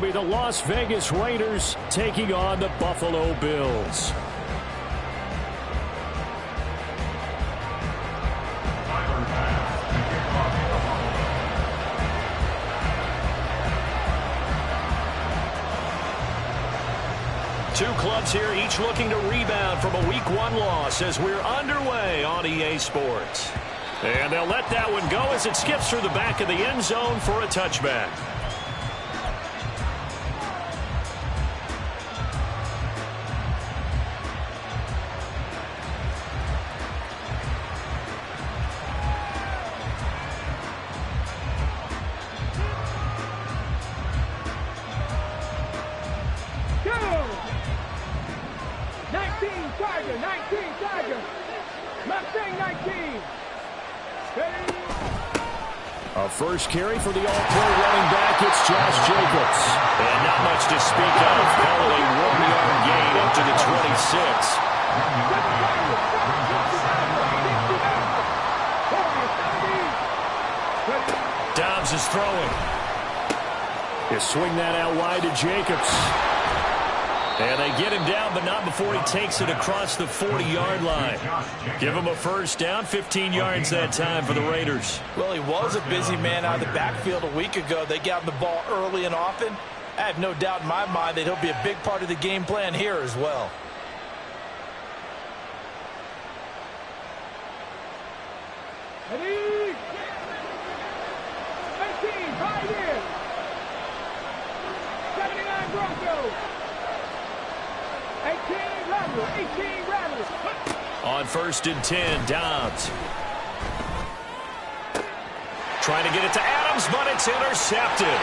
be the Las Vegas Raiders taking on the Buffalo Bills. Two clubs here, each looking to rebound from a Week 1 loss as we're underway on EA Sports. And they'll let that one go as it skips through the back of the end zone for a touchback. A first carry for the all-pro running back, it's Josh Jacobs. And not much to speak of, calling a 1-yard gain up to the 26. Dobbs is throwing. You swing that out wide to Jacobs. And they get him down, but not before he takes it across the 40-yard line. Give him a first down, 15 yards that time for the Raiders. Well, he was a busy man out of the backfield a week ago. They got him the ball early and often. I have no doubt in my mind that he'll be a big part of the game plan here as well. Ready? 18, Pioneer. 79 Broncos. 18 Rebels. 18 Rebels. On 1st and 10, Dobbs. Trying to get it to Adams, but it's intercepted.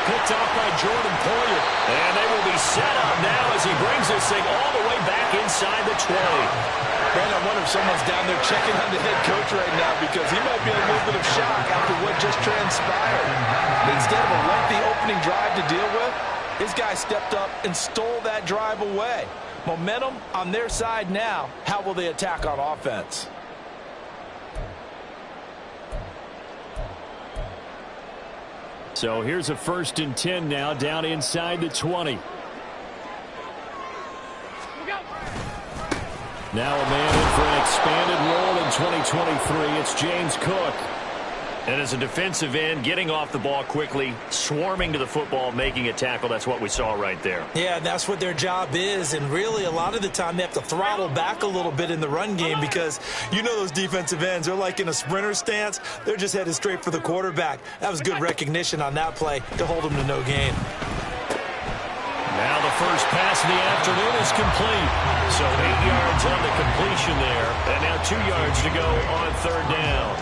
Picked off by Jordan Poyer. And they will be set up now as he brings this thing all the way back inside the 20. Man, I wonder if someone's down there checking on the head coach right now because he might be in a little bit of shock after what just transpired. Instead of a lengthy opening drive to deal with, this guy stepped up and stole that drive away. Momentum on their side now. How will they attack on offense? So here's a 1st and 10 now, down inside the 20. Now a man in for an expanded role in 2023. It's James Cook. And as a defensive end, getting off the ball quickly, swarming to the football, making a tackle. That's what we saw right there. Yeah, that's what their job is. And really, a lot of the time, they have to throttle back a little bit in the run game because you know those defensive ends, they're like in a sprinter stance. They're just headed straight for the quarterback. That was good recognition on that play to hold them to no gain. Now the first pass of the afternoon is complete. So 8 yards on the completion there. And now 2 yards to go on 3rd down.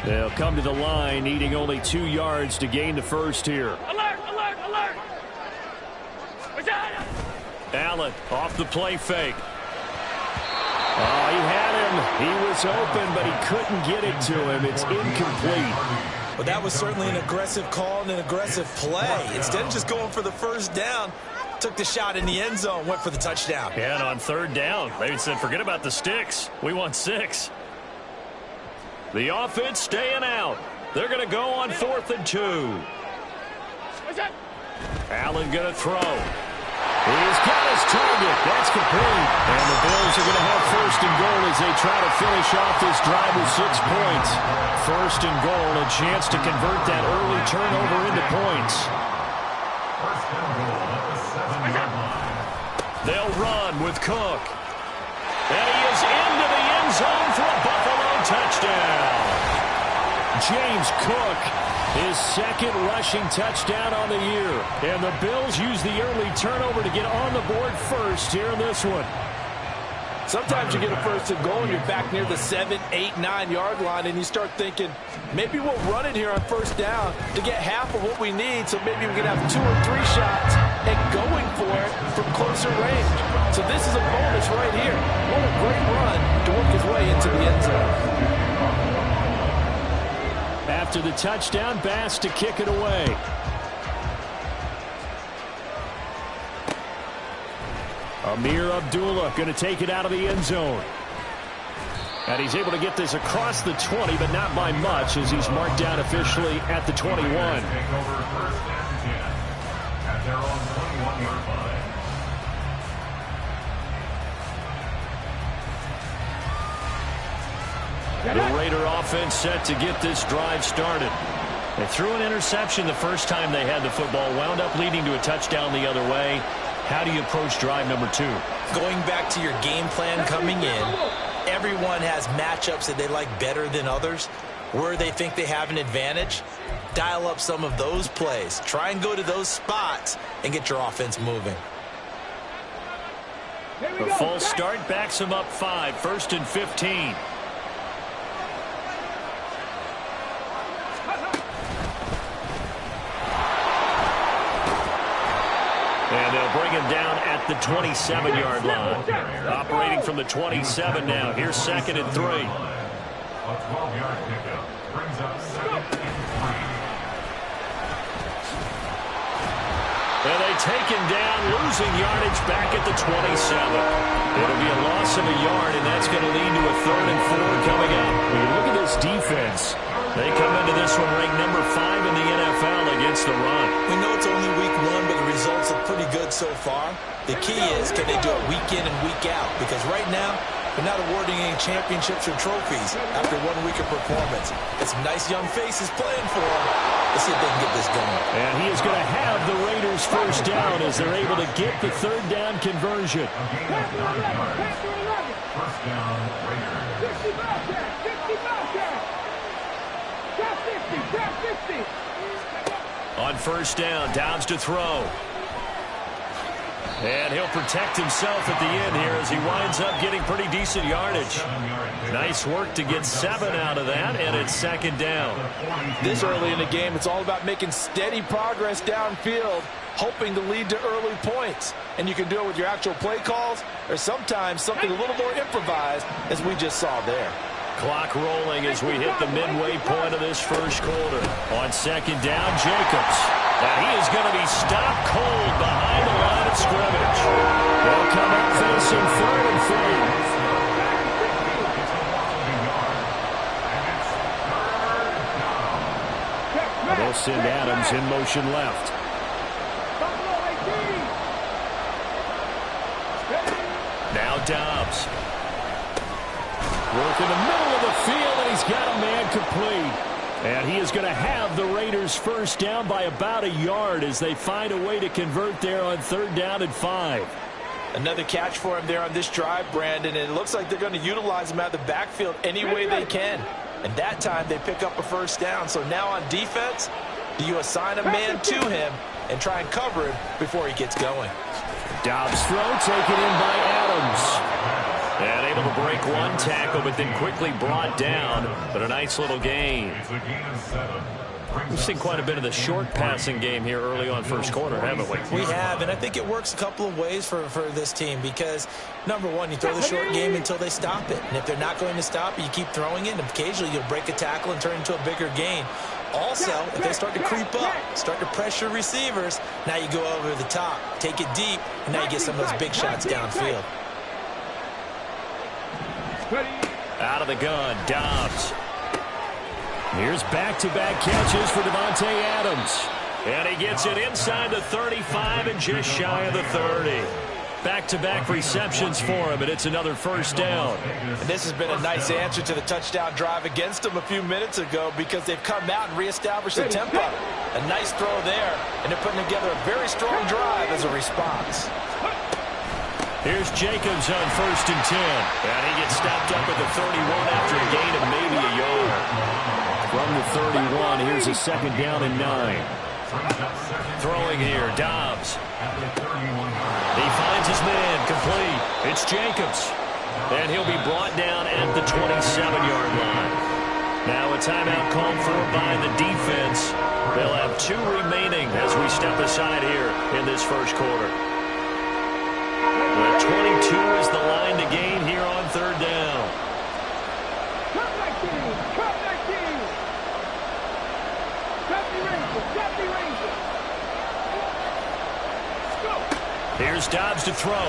They'll come to the line, needing only 2 yards to gain the first here. Alert, alert, alert. Allen off the play fake. Oh, he had him. He was open, but he couldn't get it to him. It's incomplete. But that was certainly an aggressive call and an aggressive play. Instead of just going for the first down, took the shot in the end zone, went for the touchdown. Yeah, and on 3rd down, they said, forget about the sticks. We want 6. The offense staying out. They're going to go on 4th and 2. Allen going to throw. He's got his target. That's complete. And the Bills are going to have 1st and goal as they try to finish off this drive with 6 points. 1st and goal, a chance to convert that early turnover into points. They'll run with Cook. And he is into the end zone for a Buffalo touchdown. James Cook, his 2nd rushing touchdown on the year. And the Bills use the early turnover to get on the board first here in this one. Sometimes you get a 1st and goal and you're back near the 7, 8, 9-yard line and you start thinking, maybe we'll run it here on 1st down to get half of what we need so maybe we can have 2 or 3 shots at going for it from closer range. So this is a bonus right here. What a great run to work his way into the end zone. After the touchdown, Bass to kick it away. Amir Abdullah going to take it out of the end zone. And he's able to get this across the 20, but not by much, as he's marked down officially at the 21. Take over first and 10 at their own 21-yard line. The Raider offense set to get this drive started. They threw an interception the first time they had the football, wound up leading to a touchdown the other way. How do you approach drive number 2? Going back to your game plan coming in, everyone has matchups that they like better than others. Where they think they have an advantage, dial up some of those plays. Try and go to those spots and get your offense moving. A false start backs him up 5, 1st and 15. And they'll bring him down at the 27-yard line. Operating from the 27 now. Here's 2nd and 3. A 12-yard pickup brings up 2nd and 3. And they take him down, losing yardage back at the 27. It'll be a loss of a yard, and that's going to lead to a 3rd and 4 coming up. When you look at this defense, they come into this one ranked number 5 in the NFL against the run. We know it's only week 1, but the results are pretty good so far. The key is, can they do it week in and week out? Because right now, they're not awarding any championships or trophies after 1 week of performance. It's some nice young faces playing for them. Let's see if they can get this going. And he is going to have the Raiders first down as they're able to get the 3rd down conversion. First down, Raiders. 50 Bobcat! 50 Bobcat! Top 50! Top 50! On first down, Downs to throw. And he'll protect himself at the end here as he winds up getting pretty decent yardage. Nice work to get 7 out of that, and it's 2nd down. This early in the game, it's all about making steady progress downfield, hoping to lead to early points. And you can do it with your actual play calls, or sometimes something a little more improvised, as we just saw there. Clock rolling as we hit the midway point of this first quarter. On 2nd down, Jacobs. And he is going to be stopped cold behind the line of scrimmage. They'll come up facing 3rd and 3. They'll send Adams in motion left. Now Dobbs. Work in the middle of the field, and he's got a man complete. And he is going to have the Raiders first down by about a yard as they find a way to convert there on 3rd down and 5. Another catch for him there on this drive, Brandon, and it looks like they're going to utilize him out of the backfield any way they can. And that time they pick up a first down. So now on defense, do you assign a man to him and try and cover him before he gets going? Dobbs throw taken in by Adams. And able to break one tackle, but then quickly brought down. But a nice little gain. We've seen quite a bit of the short passing game here early on first quarter, haven't we? We have, and I think it works a couple of ways for this team because, number one, you throw the short game until they stop it. And if they're not going to stop it, you keep throwing it, and occasionally you'll break a tackle and turn into a bigger gain. Also, if they start to creep up, start to pressure receivers, now you go over the top, take it deep, and now you get some of those big shots downfield. Out of the gun, Dobbs. Here's back-to-back catches for Davante Adams. And he gets it inside the 35 and just shy of the 30. Back-to-back receptions for him, and it's another first down. And this has been a nice answer to the touchdown drive against them a few minutes ago because they've come out and reestablished the tempo. A nice throw there, and they're putting together a very strong drive as a response. Here's Jacobs on 1st and 10. And he gets stopped up at the 31 after a gain of maybe a yard. From the 31, here's a 2nd down and 9. Throwing here, Dobbs. He finds his man, complete. It's Jacobs. And he'll be brought down at the 27-yard line. Now a timeout called for by the defense. They'll have 2 remaining as we step aside here in this first quarter. 22 is the line to gain here on 3rd down. Cut that team! Cut that team! Cut the Rangers! Cut the Rangers! Go! Here's Dobbs to throw.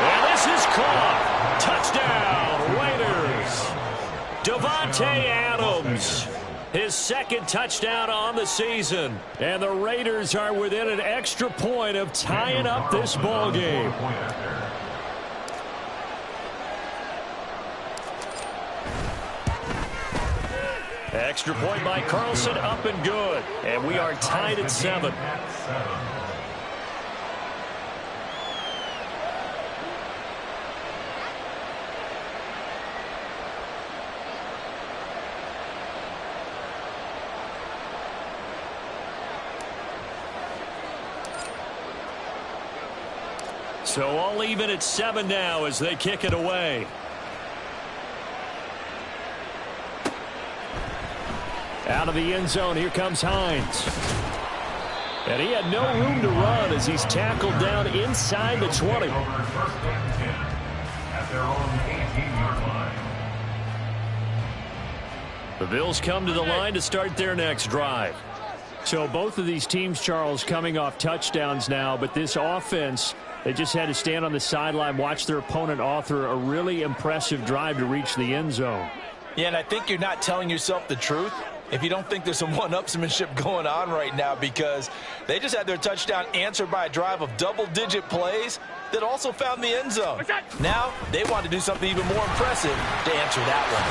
And this is caught. Davante Adams, his second touchdown on the season. And the Raiders are within an extra point of tying up this ball game. Extra point by Carlson, up and good. And we are tied at 7. So all even at 7 now as they kick it away. Out of the end zone, here comes Hines. And he had no room to run as he's tackled down inside the 20. The Bills come to the line to start their next drive. So both of these teams, Charles, coming off touchdowns now, but this offense, they just had to stand on the sideline, watch their opponent author a really impressive drive to reach the end zone. Yeah, and I think you're not telling yourself the truth if you don't think there's some one-upsmanship going on right now, because they just had their touchdown answered by a drive of double-digit plays that also found the end zone. Now they want to do something even more impressive to answer that one.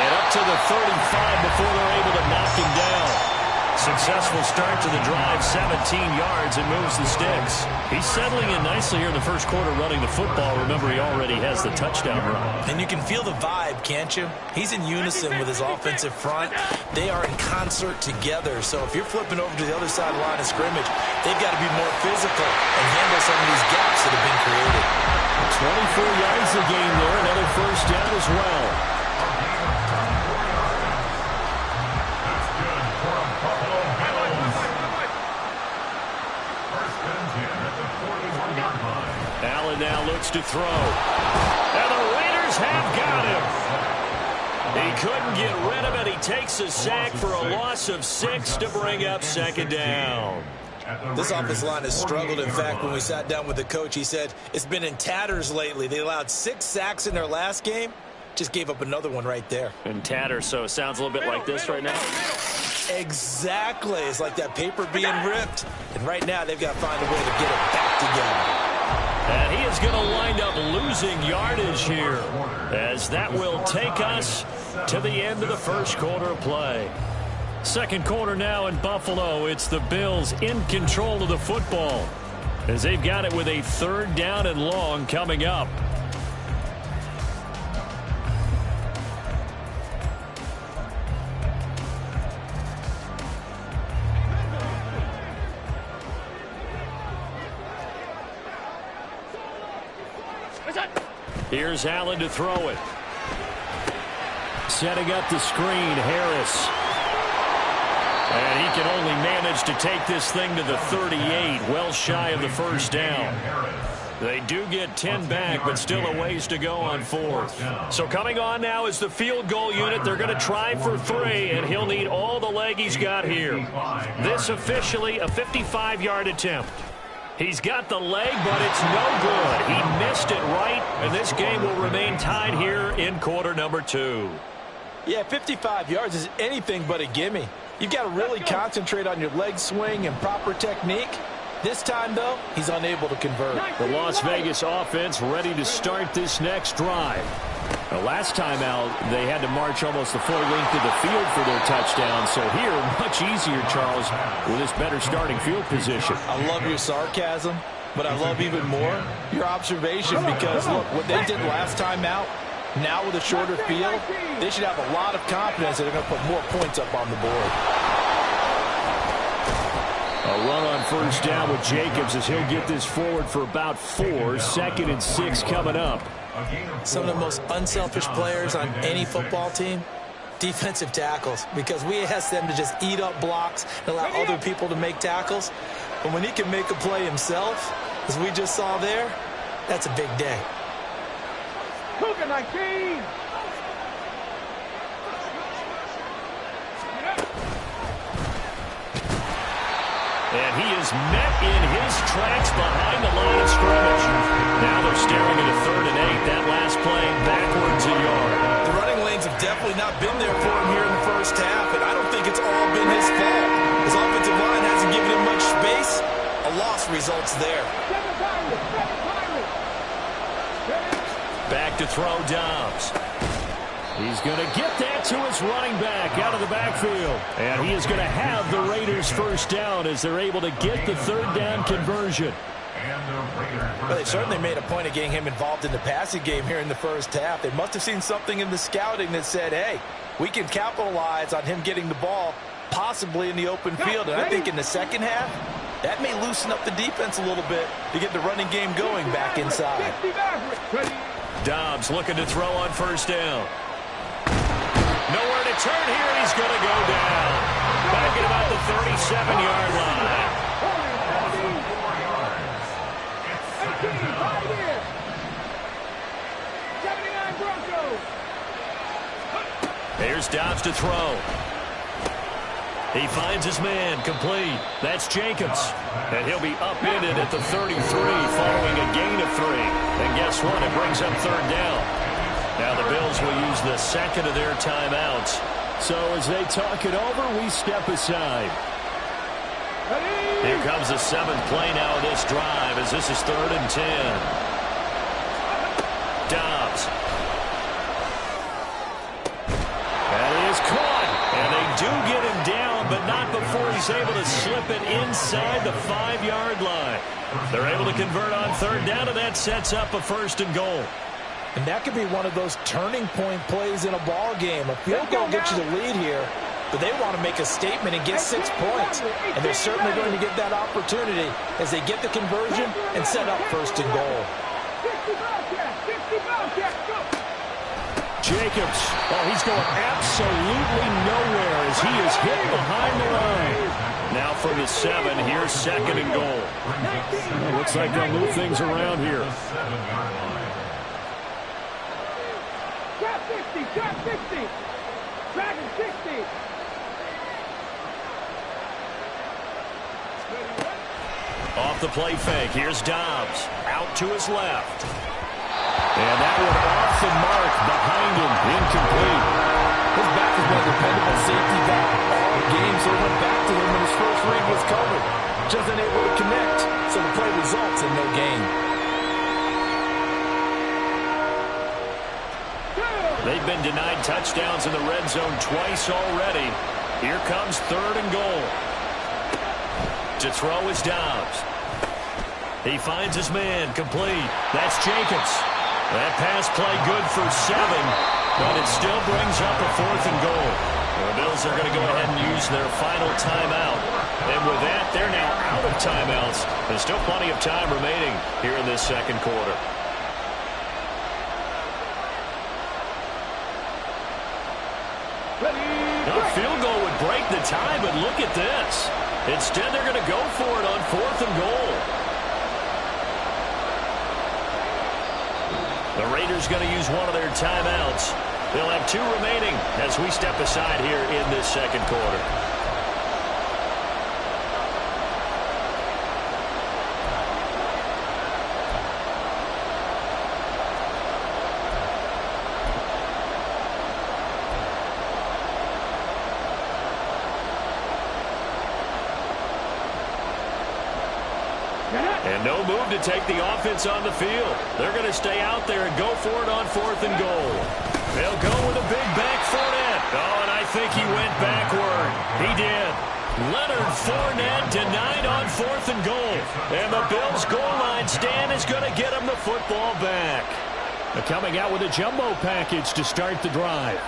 And up to the 35 before they're able to knock him down. Successful start to the drive, 17 yards, and moves the sticks. He's settling in nicely here in the first quarter running the football. Remember, he already has the touchdown run. And you can feel the vibe, can't you? He's in unison with his offensive front. They are in concert together. So if you're flipping over to the other side line of scrimmage, they've got to be more physical and handle some of these gaps that have been created. 24 yards a game there, another first down as well. Allen now looks to throw. And the Raiders have got him. He couldn't get rid of it. He takes a sack for a loss of 6 to bring up second down. This offensive line has struggled. In fact, when we sat down with the coach, he said it's been in tatters lately. They allowed 6 sacks in their last game. Just gave up another one right there. In tatters, so it sounds a little bit like this right now. Exactly. It's like that paper being ripped. And right now, they've got to find a way to get it back together. And he is going to wind up losing yardage here, as that will take us to the end of the first quarter of play. Second quarter now in Buffalo. It's the Bills in control of the football, as they've got it with a 3rd down and long coming up. Here's Allen to throw it. Setting up the screen, Harris. And he can only manage to take this thing to the 38, well shy of the first down. They do get 10 back, but still a ways to go on 4th. So coming on now is the field goal unit. They're going to try for 3, and he'll need all the leg he's got here. This officially a 55-yard attempt. He's got the leg, but it's no good. He missed it right, and this game will remain tied here in quarter number 2. Yeah, 55 yards is anything but a gimme. You've got to really concentrate on your leg swing and proper technique. This time, though, he's unable to convert. The Las Vegas offense ready to start this next drive. The last time out, they had to march almost the full length of the field for their touchdown. So here, much easier, Charles, with this better starting field position. I love your sarcasm, but I love even more your observation, because, look, what they did last time out, now with a shorter field, they should have a lot of confidence that they're going to put more points up on the board. A run on first down with Jacobs as he'll get this forward for about 4. 2nd and 6 coming up. Some of the most unselfish players on any football team, defensive tackles, because we ask them to just eat up blocks and allow other people to make tackles. But when he can make a play himself, as we just saw there, that's a big day. Cougar 19! And he is met in his tracks behind the line of scrimmage. Now they're staring at a 3rd and 8. That last play backwards a yard. The running lanes have definitely not been there for him here in the first half, and I don't think it's all been his fault. His offensive line hasn't given him much space. A loss results there. Back to throw Dobbs. He's going to get that to his running back out of the backfield. And he is going to have the Raiders first down as they're able to get the third down conversion. Well, they certainly made a point of getting him involved in the passing game here in the first half. They must have seen something in the scouting that said, hey, we can capitalize on him getting the ball possibly in the open field. And I think in the second half, that may loosen up the defense a little bit to get the running game going back inside. Dobbs looking to throw on first down. Nowhere to turn here. He's going to go down. Back at about the 37-yard line. Here's Dobbs to throw. He finds his man, complete. That's Jacobs. And he'll be upended at the 33 following a gain of 3. And guess what? It brings up third down. Now the Bills will use the second of their timeouts. So as they talk it over, we step aside. Here comes the 7th play now of this drive as this is 3rd and 10. Dobbs. That is caught. And they do get him down, but not before he's able to slip it inside the 5-yard line. They're able to convert on third down, and that sets up a 1st and goal. And that could be one of those turning point plays in a ball game. A field goal gets you the lead here, but they want to make a statement and get 6 points. And they're certainly going to get that opportunity as they get the conversion and set up 1st and goal. Jacobs, oh, he's going absolutely nowhere as he is hit behind the line. Now from the 7, here's 2nd and goal. Well, looks like they'll move things around here. Shot 60. Dragon 60. Off the play fake. Here's Dobbs. Out to his left. And that one off the mark behind him. Incomplete. His back has been a dependable safety back all game, so he went back to him when his first read was covered. Just unable to connect, so the play results in no gain. They've been denied touchdowns in the red zone twice already. Here comes 3rd and goal. To throw is Dobbs. He finds his man, complete. That's Jacobs. That pass play good for 7, but it still brings up a 4th and goal. The Bills are going to go ahead and use their final timeout. And with that, they're now out of timeouts. There's still plenty of time remaining here in this 2nd quarter. A field goal would break the tie, but look at this. Instead, they're going to go for it on 4th and goal. The Raiders going to use one of their timeouts. They'll have 2 remaining as we step aside here in this 2nd quarter. And no move to take the offense on the field. They're going to stay out there and go for it on 4th and goal. They'll go with a big back Fournette. Oh, and I think he went backward. He did. Leonard Fournette denied on 4th and goal. And the Bills' goal line stand is going to get him the football back. They're coming out with a jumbo package to start the drive.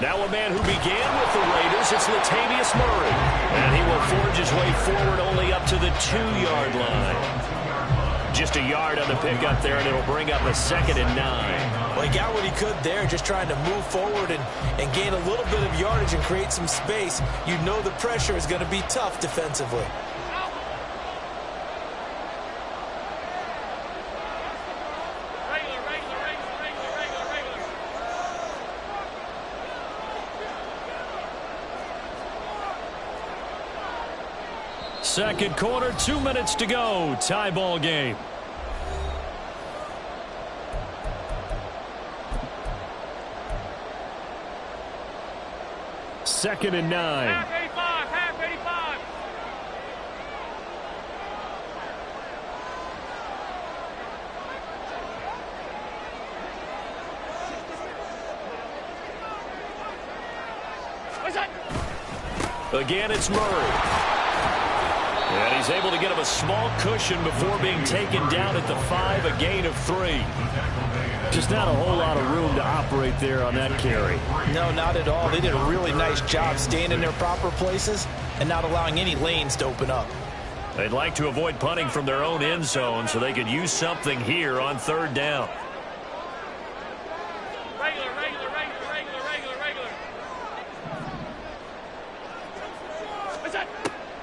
Now a man who began with the Raiders, it's Latavius Murray. And he will forge his way forward only up to the 2-yard line. Just a yard on the pickup there, and it'll bring up a 2nd and 9. Well, he got what he could there, just trying to move forward and gain a little bit of yardage and create some space. You know the pressure is going to be tough defensively. Second quarter, 2 minutes to go. Tie ball game. 2nd and 9. Half 85, half 85. What's that? Again, it's Murray. And he's able to get him a small cushion before being taken down at the 5, a gain of 3. Just not a whole lot of room to operate there on that carry. No, not at all. They did a really nice job staying in their proper places and not allowing any lanes to open up. They'd like to avoid punting from their own end zone so they could use something here on 3rd down. Regular, regular, regular, regular, regular, regular. What's that?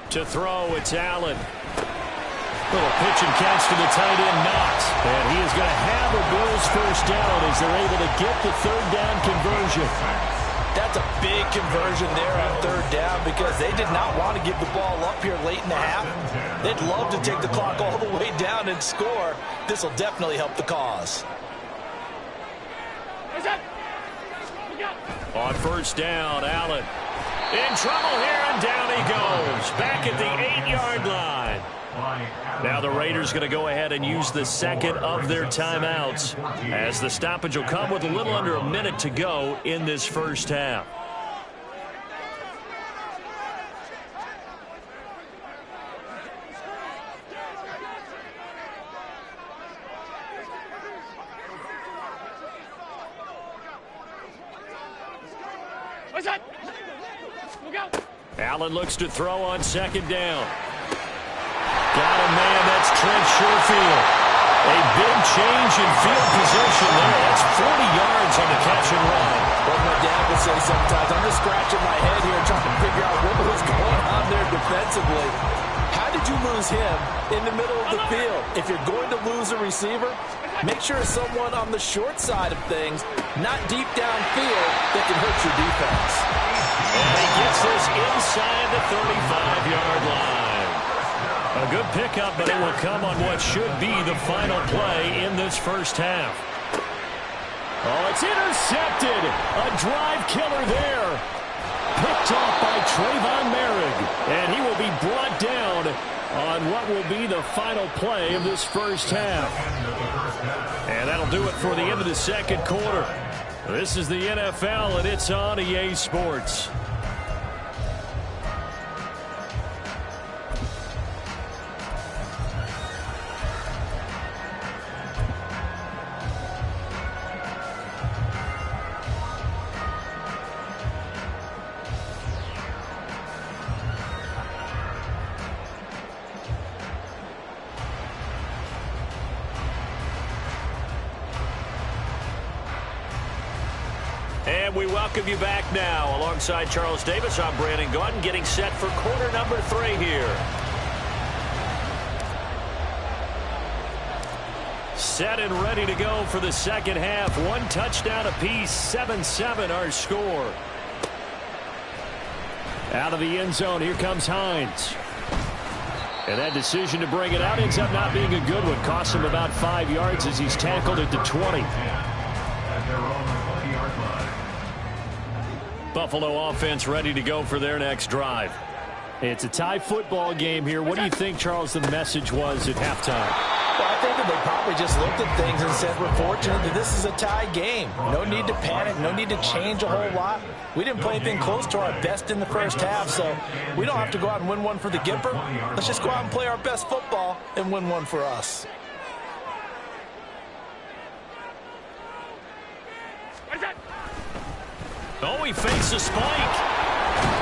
To throw, it's Allen. Little pitch and catch to the tight end, Knox. And he is going to have a Bills first down as they're able to get the 3rd down conversion. That's a big conversion there on 3rd down because they did not want to give the ball up here late in the half. They'd love to take the clock all the way down and score. This will definitely help the cause. What's that? Look out. On 1st down, Allen in trouble here, and down he goes. Back at the 8-yard line. Now the Raiders going to go ahead and use the 2nd of their timeouts as the stoppage will come with a little under a minute to go in this first half. What's that? Look out. Allen looks to throw on 2nd down. Got a man, that's Trent Sherfield. A big change in field position there. That's 40 yards on the catch and run. What my dad would say sometimes, I'm just scratching my head here trying to figure out what was going on there defensively. How did you lose him in the middle of the field? If you're going to lose a receiver, make sure it's someone on the short side of things, not deep downfield, that can hurt your defense. And he gets this inside the 35-yard line. A good pickup, but it will come on what should be the final play in this first half. Oh, it's intercepted. A drive killer there. Picked off by Trayvon Merrick. And he will be brought down on what will be the final play of this first half. And that'll do it for the end of the 2nd quarter. This is the NFL, and it's on EA Sports. And we welcome you back now. Alongside Charles Davis, I'm Brandon Gaudin, getting set for quarter number 3 here. Set and ready to go for the 2nd half. 1 touchdown apiece, 7-7 our score. Out of the end zone, here comes Hines. And that decision to bring it out ends up not being a good one. Costs him about 5 yards as he's tackled at the 20. Buffalo offense ready to go for their next drive. It's a tie football game here. What do you think, Charles, the message was at halftime? Well, I think that they probably just looked at things and said, we're fortunate that this is a tie game. No need to panic. No need to change a whole lot. We didn't play anything close to our best in the first half, so we don't have to go out and win one for the Gipper. Let's just go out and play our best football and win one for us. Oh, he fakes a spike.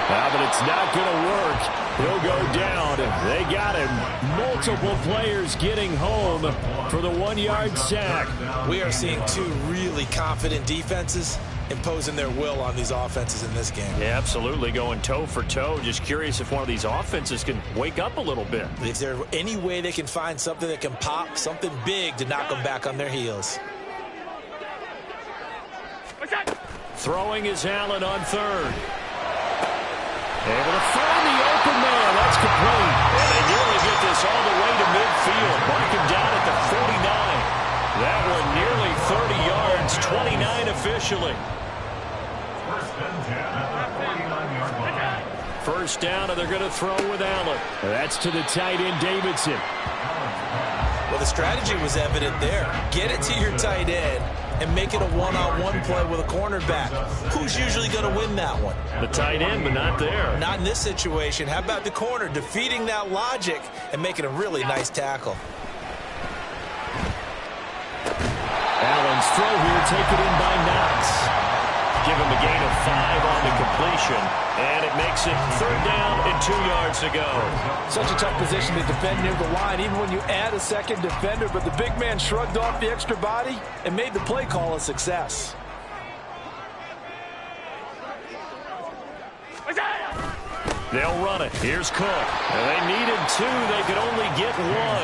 But it's not going to work. He'll go down. They got him. Multiple players getting home for the 1-yard sack. We are seeing 2 really confident defenses imposing their will on these offenses in this game. Yeah, absolutely, going toe for toe. Just curious if one of these offenses can wake up a little bit. Is there any way they can find something that can pop, something big to knock them back on their heels? What's that? Throwing is Allen on 3rd. Able to find the open man. That's complete. And they nearly get this all the way to midfield. Mark him down at the 49. That one nearly 30 yards, 29 officially. First and 10 at the 49-yard line. First down, and they're going to throw with Allen. That's to the tight end, Davidson. Well, the strategy was evident there. Get it to your tight end and make it a one-on-one play with a cornerback. Who's usually going to win that one? The tight end, but not there. Not in this situation. How about the corner defeating that logic and making a really nice tackle? Allen's throw here taken in by Knox. Give him a gain of 5 on the completion, and it makes it 3rd down and 2 yards to go. Such a tough position to defend near the line, even when you add a second defender, but the big man shrugged off the extra body and made the play call a success. They'll run it. Here's Cook. And they needed 2. They could only get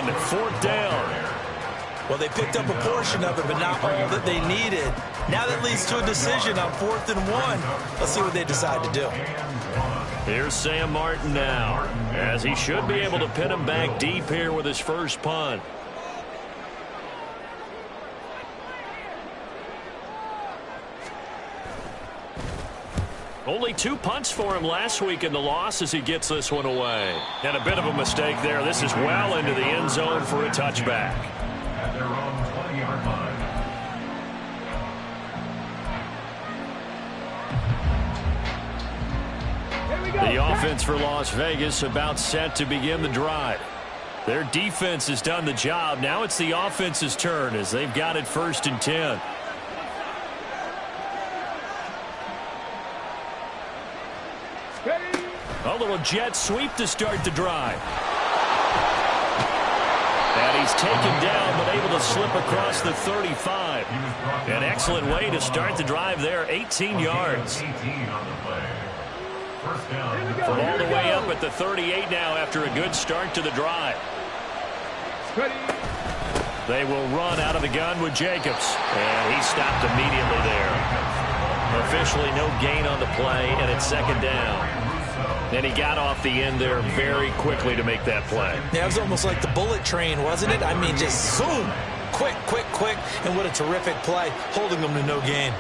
1. 4th down. Well, they picked up a portion of it, but not all that they needed. Now that leads to a decision on 4th and 1. Let's see what they decide to do. Here's Sam Martin now, as he should be able to pin him back deep here with his first punt. Only 2 punts for him last week in the loss as he gets this one away. And a bit of a mistake there. This is well into the end zone for a touchback. At their own 20-yard line. The offense for Las Vegas about set to begin the drive. Their defense has done the job. Now it's the offense's turn as they've got it 1st and 10. A little jet sweep to start the drive. And he's taken down but able to slip across the 35. An excellent way to start the drive there, 18 yards. 18 on the play. First down. From all the way up at the 38 now after a good start to the drive. They will run out of the gun with Jacobs. And he stopped immediately there. Officially no gain on the play, and it's 2nd down. And he got off the end there very quickly to make that play. Yeah, it was almost like the bullet train, wasn't it? I mean, just zoom. Quick, quick, quick. And what a terrific play, holding them to no gain.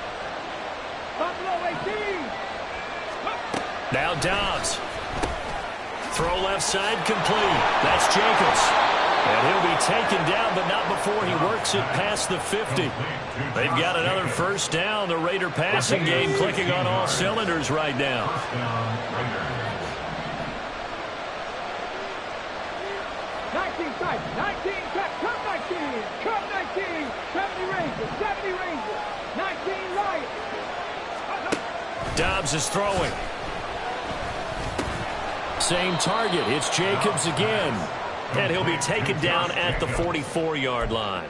Now Dobbs. Throw left side complete. That's Jacobs. And he'll be taken down, but not before he works it past the 50. They've got another 1st down. The Raider passing game clicking on all cylinders right now. 19 sides, 19 cut, come 19, come 19, 70 Rangers, 19 Lions. Dobbs is throwing. Same target. It's Jacobs again. And he'll be taken down at the 44-yard line.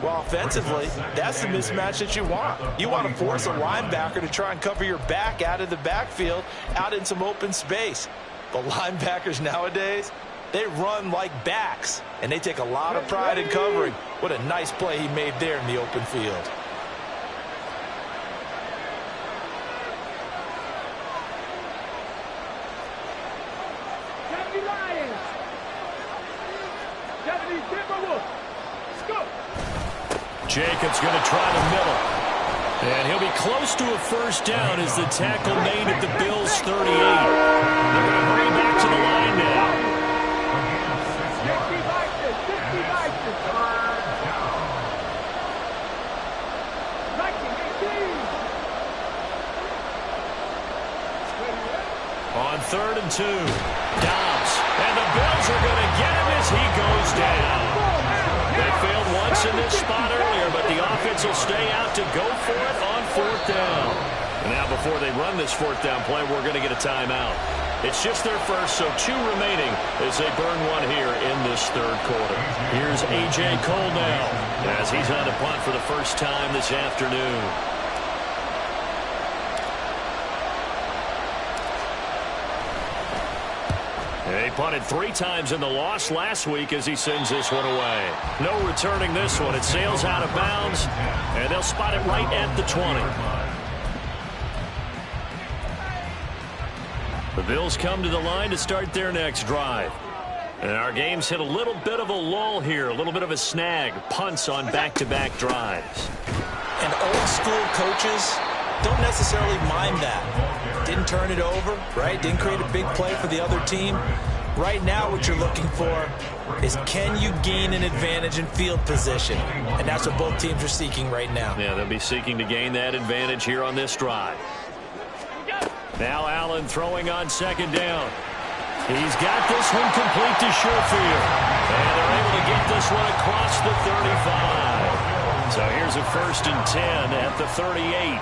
Well, offensively, that's the mismatch that you want. You want to force a linebacker to try and cover your back out of the backfield, out in some open space. But linebackers nowadays, they run like backs, and they take a lot of pride in covering. What a nice play he made there in the open field. Jacobs going to try the middle. And he'll be close to a 1st down as the tackle made at the Bills' 38. They're going to bring back to the line now. 3rd and 2. Dobbs. And the Bills are going to get him as he goes down. They failed once in this spot earlier, but the offense will stay out to go for it on 4th down. And now before they run this 4th down play, we're going to get a timeout. It's just their first, so 2 remaining as they burn one here in this 3rd quarter. Here's A.J. Cole now as he's on the punt for the first time this afternoon. They punted 3 times in the loss last week as he sends this one away. No returning this one. It sails out of bounds, and they'll spot it right at the 20. The Bills come to the line to start their next drive. And our game's hit a little bit of a lull here, a little bit of a snag. Punts on back-to-back drives. And old-school coaches don't necessarily mind that. Didn't turn it over, right? Didn't create a big play for the other team. Right now what you're looking for is, can you gain an advantage in field position? And that's what both teams are seeking right now. Yeah, they'll be seeking to gain that advantage here on this drive. Now Allen throwing on second down. He's got this one complete to Sherfield. And they're able to get this one across the 35. So here's a 1st and 10 at the 38.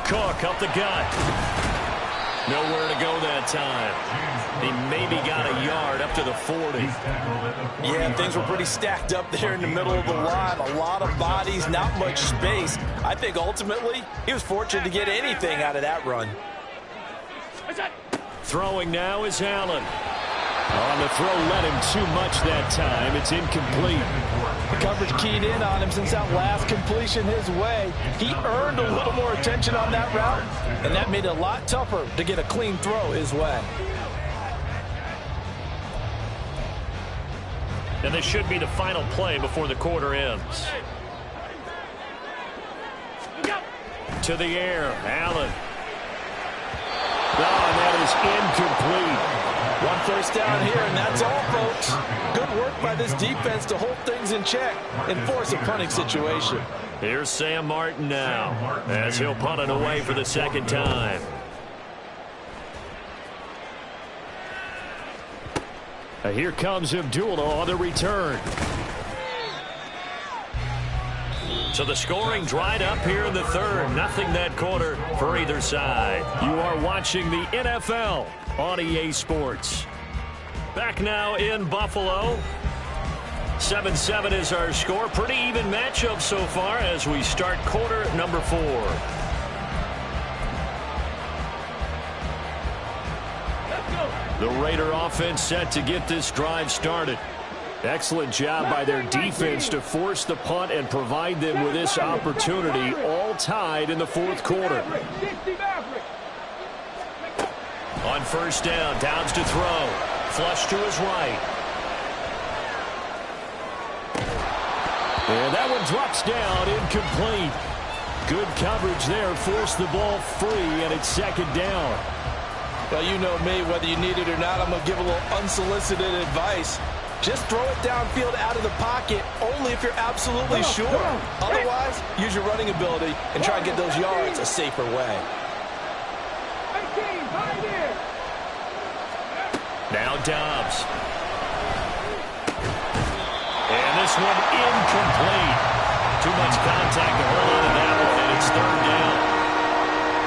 Cook up the gut. Nowhere to go that time. He maybe got a yard up to the 40. Yeah, things were pretty stacked up there in the middle of the line. A lot of bodies, not much space. I think ultimately he was fortunate to get anything out of that run. Throwing now is Allen. On the throw, led him too much that time. It's incomplete. The coverage keyed in on him since that last completion his way. He earned a little more attention on that route, and that made it a lot tougher to get a clean throw his way. And this should be the final play before the quarter ends. To the air, Allen. Oh, and that is incomplete. 1 first down here, and that's all, folks. Good work by this defense to hold things in check and force a punting situation. Here's Sam Martin now, as he'll punt it away for the second time. Here comes Abdullah on the return. So the scoring dried up here in the third. Nothing that quarter for either side. You are watching the NFL on EA Sports. Back now in Buffalo. 7-7 is our score. Pretty even matchup so far as we start quarter number 4. The Raider offense set to get this drive started. Excellent job by their defense to force the punt and provide them with this opportunity, all tied in the 4th quarter. On first down, Downs to throw. Flush to his right. And that one drops down, incomplete. Good coverage there, forced the ball free, and it's second down. Well, you know me, whether you need it or not, I'm going to give a little unsolicited advice. Just throw it downfield out of the pocket only if you're absolutely sure. Otherwise, use your running ability and try and get those yards a safer way. Now Dobbs. And this one incomplete. Too much contact to hold on to that one, and it's third down.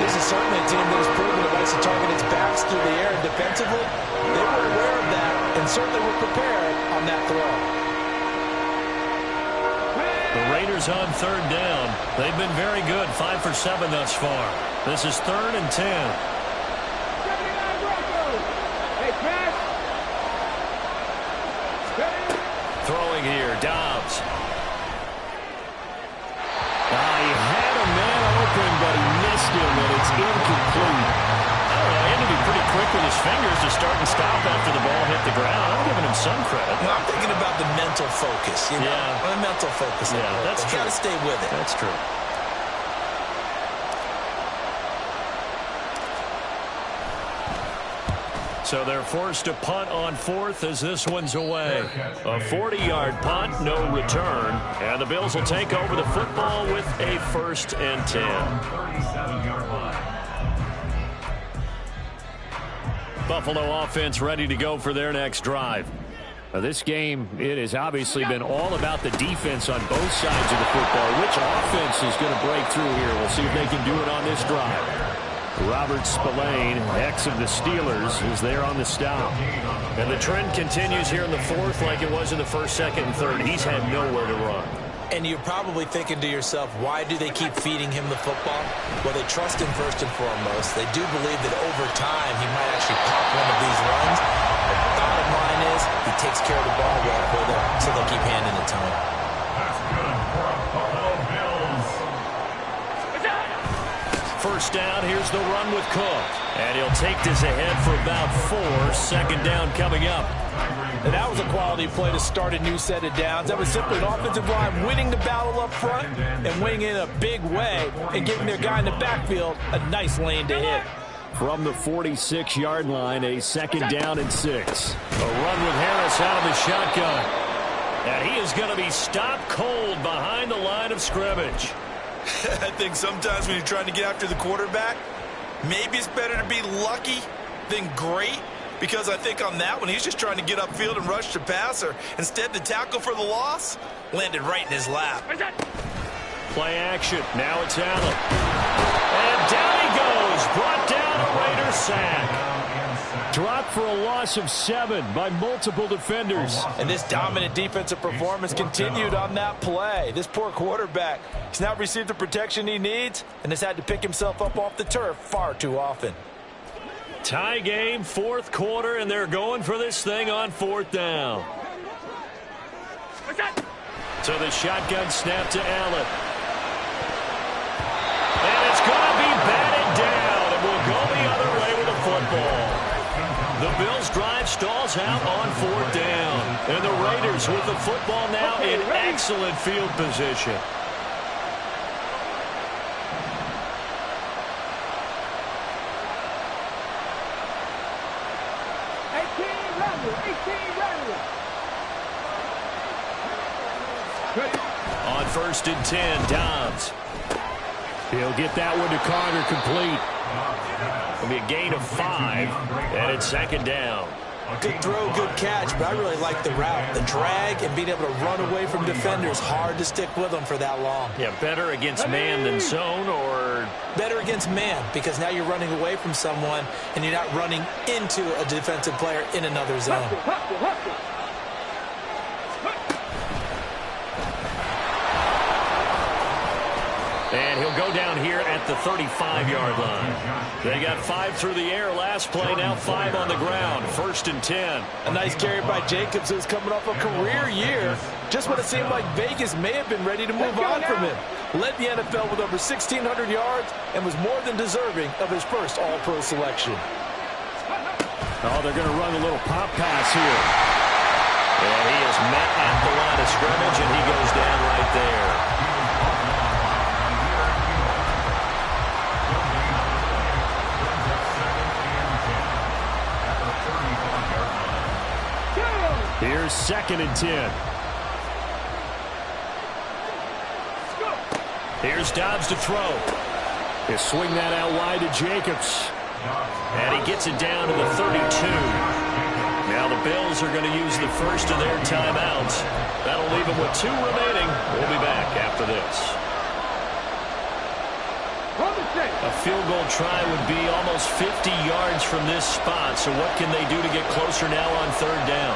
This is certainly a team that has proven it likes to target its backs through the air, and defensively, they were aware of that and certainly were prepared on that throw. The Raiders on third down. They've been very good, 5 for 7 thus far. This is 3rd and 10. Throwing here, Dobbs. He had a man open, but he missed him, and it's incomplete. I don't know, he had to be pretty quick with his fingers to start and stop after the ball hit the ground. I'm giving him some credit. Well, I'm thinking about the mental focus. You know? Yeah. The mental focus. Yeah, that's true. You got to stay with it. That's true. So they're forced to punt on 4th as this one's away. A 40-yard punt, no return. And the Bills will take over the football with a 1st and 10. 37-yard line. Buffalo offense ready to go for their next drive. Now this game, it has obviously been all about the defense on both sides of the football. Which offense is going to break through here? We'll see if they can do it on this drive. Robert Spillane, ex of the Steelers, is there on the stop. And the trend continues here in the 4th like it was in the 1st, 2nd, and 3rd. He's had nowhere to run. And you're probably thinking to yourself, why do they keep feeding him the football? Well, they trust him first and foremost. They do believe that over time he might actually pop one of these runs. But the bottom line is he takes care of the ball well for them, so they'll keep handing it to him. That's good for a Buffalo Bills. first down. Here's the run with Cook. And he'll take this ahead for about 4. Second down coming up. And that was a quality play to start a new set of downs. That was simply an offensive line winning the battle up front and winning in a big way and giving their guy in the backfield a nice lane to hit. From the 46-yard line, a second down and 6. A run with Harris out of the shotgun. And he is going to be stopped cold behind the line of scrimmage. I think sometimes when you're trying to get after the quarterback, maybe it's better to be lucky than great. Because I think on that one, he's just trying to get upfield and rush the passer. Instead, the tackle for the loss landed right in his lap. Play action. Now it's Allen. And down he goes. Brought down a Raider sack. Dropped for a loss of 7 by multiple defenders. And this dominant defensive performance continued on that play. This poor quarterback, he's not received the protection he needs and has had to pick himself up off the turf far too often. Tie game, 4th quarter, and they're going for this thing on 4th down. So the shotgun snap to Allen. And it's going to be batted down, and we'll go the other way with the football. The Bills' drive stalls out on 4th down. And the Raiders with the football now in excellent field position. On 1st and 10, Dobbs. He'll get that one to Carter complete. It'll be a gain of 5, and it's 2nd down. Good throw, good catch, but I really like the route. The drag and being able to run away from defenders, hard to stick with them for that long. Yeah, better against man than zone, or? Better against man, because now you're running away from someone and you're not running into a defensive player in another zone. And he'll go down here at the 35-yard line. They got 5 through the air last play, now 5 on the ground. 1st and 10. A nice carry by Jacobs, who's coming off a career year. Just when it seemed like Vegas may have been ready to move on from him. Led the NFL with over 1,600 yards and was more than deserving of his first All-Pro selection. Oh, they're going to run a little pop pass here. And he is met at the line of scrimmage, and he goes down right there. Here's 2nd and 10. Here's Dobbs to throw. He'll swing that out wide to Jacobs. And he gets it down to the 32. Now the Bills are going to use the first of their timeouts. That'll leave them with 2 remaining. We'll be back after this. A field goal try would be almost 50 yards from this spot. So what can they do to get closer now on 3rd down?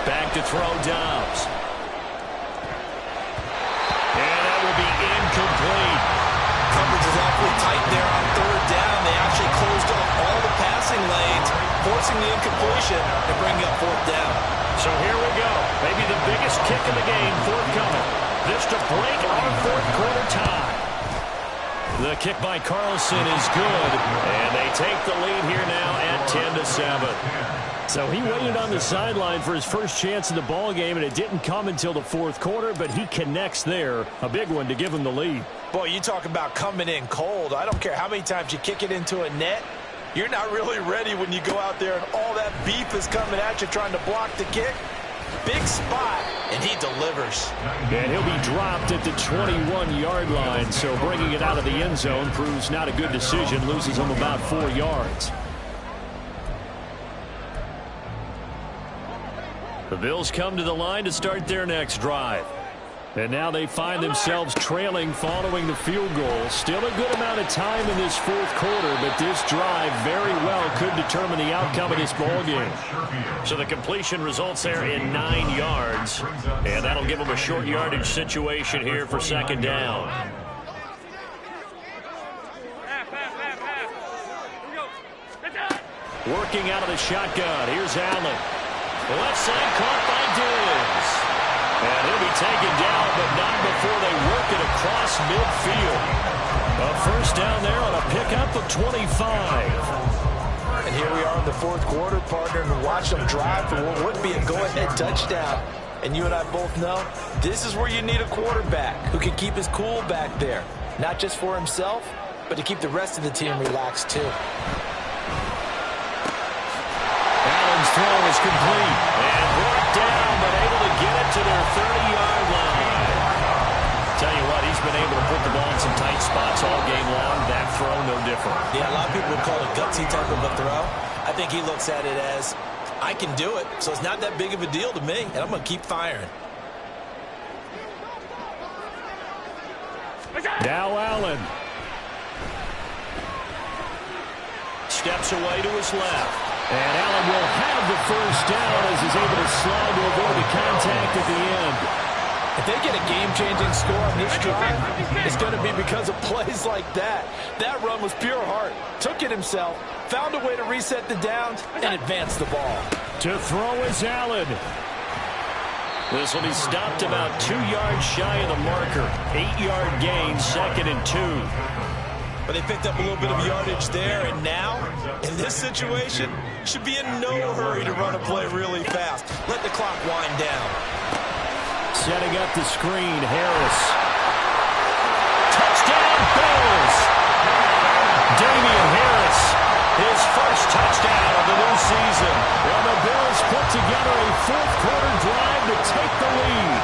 Back to throw, Dobbs. And that will be incomplete. Coverage is awfully tight there on 3rd down. They actually closed off all the passing lanes, forcing the incompletion and bringing up 4th down. So here we go. Maybe the biggest kick in the game forthcoming. This to break our 4th quarter tie. The kick by Carlson is good, and they take the lead here now at 10-7. So he waited on the sideline for his first chance in the ball game, and it didn't come until the 4th quarter, but he connects there. A big one to give him the lead. Boy, you talk about coming in cold. I don't care how many times you kick it into a net. You're not really ready when you go out there and all that beef is coming at you trying to block the kick. Big spot, and he delivers. And he'll be dropped at the 21-yard line, so bringing it out of the end zone proves not a good decision. Loses him about 4 yards. The Bills come to the line to start their next drive. And now they find themselves trailing following the field goal. Still a good amount of time in this 4th quarter, but this drive very well could determine the outcome of this ball game. So the completion results there in 9 yards, and that'll give them a short yardage situation here for 2nd down. Working out of the shotgun. Here's Allen. Left side caught by Diggs. And he'll be taken down, but not before they work it across midfield. A first down there on a pickup of 25. And here we are in the fourth quarter, partner, and watch them drive for what would be a go-ahead touchdown. And you and I both know this is where you need a quarterback who can keep his cool back there. Not just for himself, but to keep the rest of the team relaxed too. Allen's throw is complete. And brought down, but able to get it to their 30-yard line. Tell you what, he's been able to put the ball in some tight spots all game long. That throw, no different. Yeah, a lot of people would call it gutsy type of a throw. I think he looks at it as, I can do it, so it's not that big of a deal to me, and I'm going to keep firing. Now Allen. Steps away to his left. And Allen will have the first down as he's able to slide to avoid the contact at the end. If they get a game-changing score on this drive, it's going to be because of plays like that. That run was pure heart. Took it himself, found a way to reset the downs, and advance the ball. To throw is Allen. This will be stopped about 2 yards shy of the marker. 8-yard gain, 2nd and 2. But they picked up a little bit of yardage there, and now, in this situation, should be in no hurry to run a play really fast. Let the clock wind down. Setting up the screen, Harris. Touchdown, Bills! Damian Harris, his first touchdown of the new season. And the Bills put together a fourth-quarter drive to take the lead.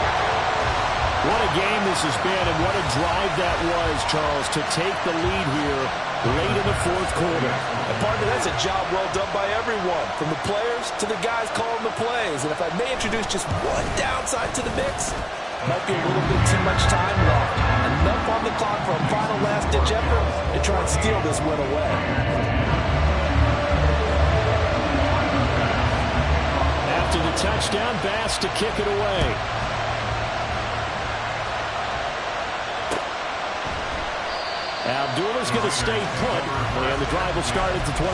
What a game this has been, and what a drive that was, Charles, to take the lead here late in the fourth quarter. And partner, that's a job well done by everyone, from the players to the guys calling the plays. And if I may introduce just one downside to the mix, might be a little bit too much time left. Enough on the clock for a final last-ditch effort to try and steal this win away. After the touchdown, Bass to kick it away. Abdullah's going to stay put, and the drive will start at the 25.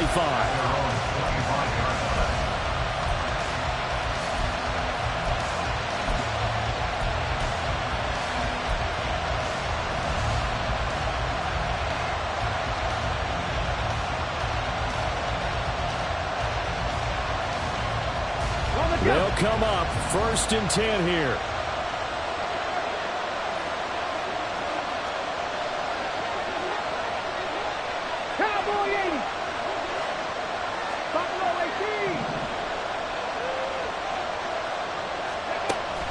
They'll come up 1st and 10 here.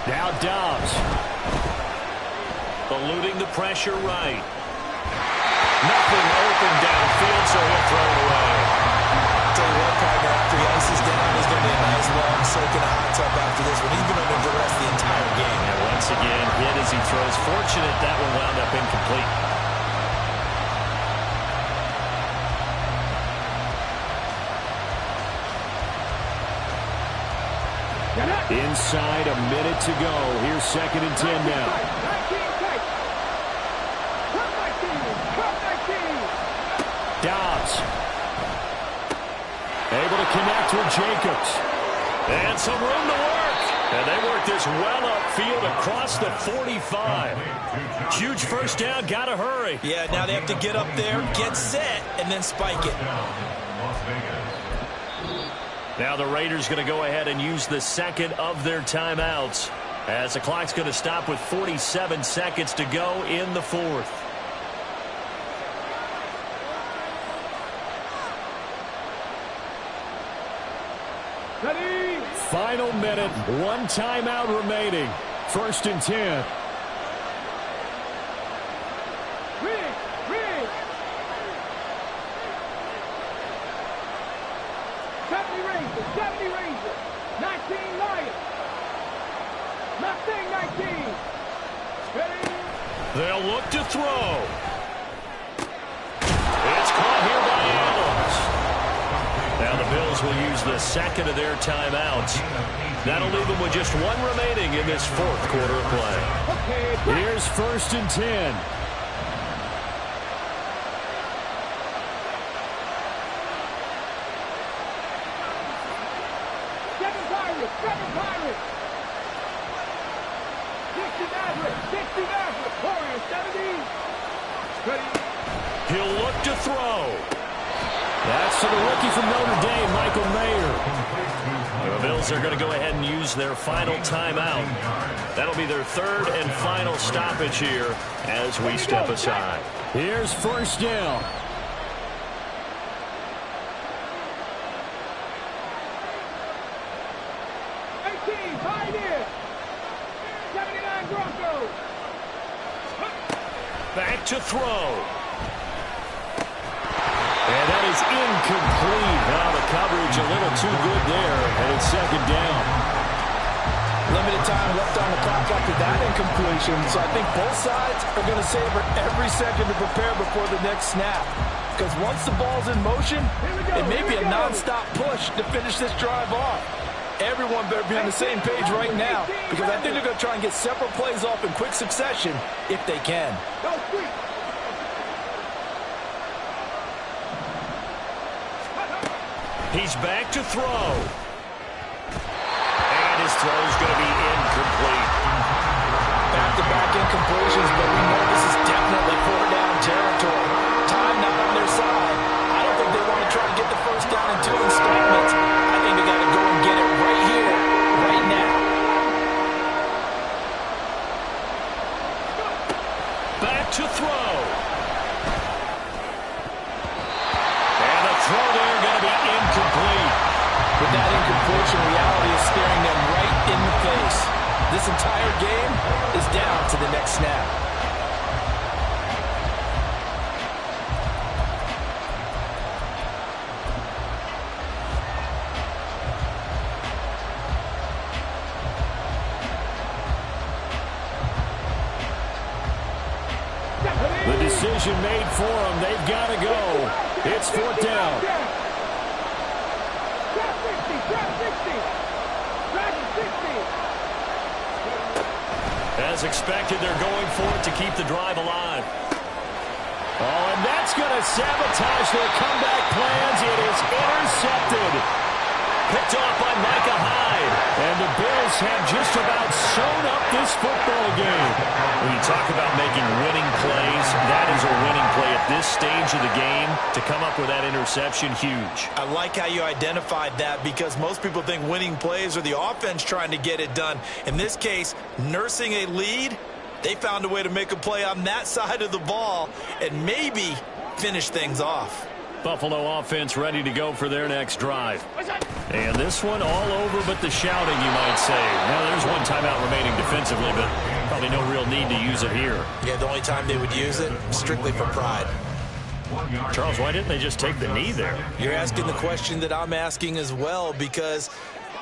Now Dobbs. Eluding the pressure right. Nothing open downfield, so he'll throw it away. Tell you what, partner, after he ices down, there's going to be a nice long soak in a hot tub after this one. He's been under duress the entire game. And once again, hit as he throws. Fortunate that one wound up incomplete. Inside, a minute to go. Here's 2nd and 10 now. Dobbs. Able to connect with Jacobs. And some room to work. And they work this well upfield across the 45. Huge first down. Got to hurry. Yeah, now they have to get up there, get set, and then spike it. Now the Raiders going to go ahead and use the second of their timeouts as the clock's going to stop with 47 seconds to go in the fourth. Ready? Final minute, 1 timeout remaining. 1st and 10. Rig. 70 Rangers. 19 Lions. Mustang 19. Ready? They'll look to throw. It's caught here by Adams. Now the Bills will use the second of their timeouts. That'll leave them with just 1 remaining in this fourth quarter of play. Here's 1st and 10. 60 Mavericks. Warriors 70. Ready. He'll look to throw. That's to the rookie from Notre Dame, Michael Mayer. The Bills are going to go ahead and use their final timeout. That'll be their third and final stoppage here as we step aside. Here's first down. Back to throw. And that is incomplete. Now the coverage a little too good there, and it's second down. Limited time left on the clock after that incompletion, so I think both sides are going to savor every second to prepare before the next snap. Because once the ball's in motion, it may be a non-stop push to finish this drive off. Everyone better be on the same page right now, because I think they're going to try and get several plays off in quick succession if they can. He's back to throw. And his throw's going to be incomplete. Back-to-back incompletions, but we know this is definitely four-down territory. Time not on their side. I don't think they want to try to get the first down in 2 installments. I think they got to go and get it right here, right now. Back to throw. And the throw there going to be incomplete. With that incompletion, reality is staring them right in the face. This entire game is down to the next snap. The decision made for them. They've got to go. It's fourth down. As expected, they're going for it to keep the drive alive. Oh, and that's going to sabotage their comeback plans. It is intercepted. Picked off by Micah Hyde. And the Bills have just about sewn up this football game. When you talk about making winning plays, that is a winning play at this stage of the game. To come up with that interception, huge. I like how you identified that, because most people think winning plays are the offense trying to get it done. In this case, nursing a lead, they found a way to make a play on that side of the ball and maybe finish things off. Buffalo offense ready to go for their next drive. And this one all over but the shouting, you might say. Now, there's one timeout remaining defensively, but probably no real need to use it here. Yeah, the only time they would use it, strictly for pride. Charles, why didn't they just take the knee there? You're asking the question that I'm asking as well, because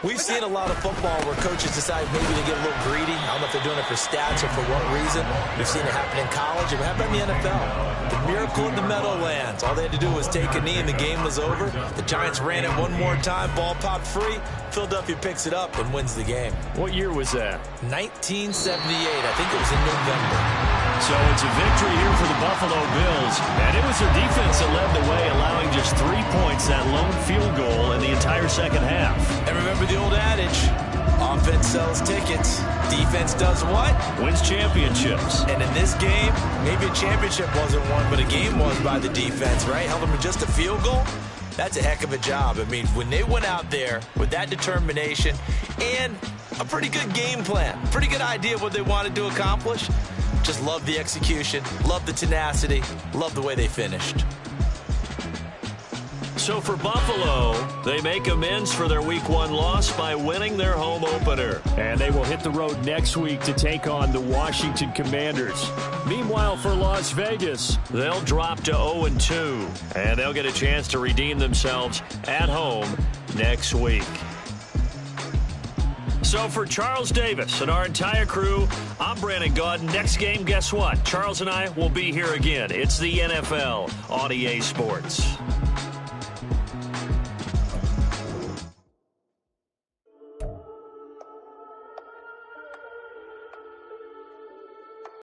we've seen a lot of football where coaches decide maybe to get a little greedy. I don't know if they're doing it for stats or for what reason. We've seen it happen in college. It happened in the NFL. The miracle in the Meadowlands. All they had to do was take a knee and the game was over. The Giants ran it one more time. Ball popped free. Philadelphia picks it up and wins the game. What year was that? 1978. I think it was in November. So it's a victory here for the Buffalo Bills. And it was their defense that led the way, allowing just 3 points, that lone field goal in the entire second half. And remember the old adage, offense sells tickets. Defense does what? Wins championships. And in this game, maybe a championship wasn't won, but a game was by the defense, right? Held them to just a field goal. That's a heck of a job. I mean, when they went out there with that determination and a pretty good game plan, pretty good idea of what they wanted to accomplish, just love the execution, love the tenacity, love the way they finished. So for Buffalo, they make amends for their Week 1 loss by winning their home opener. And they will hit the road next week to take on the Washington Commanders. Meanwhile, for Las Vegas, they'll drop to 0-2. And they'll get a chance to redeem themselves at home next week. So for Charles Davis and our entire crew, I'm Brandon Gaudin. Next game, guess what? Charles and I will be here again. It's the NFL on EA Sports.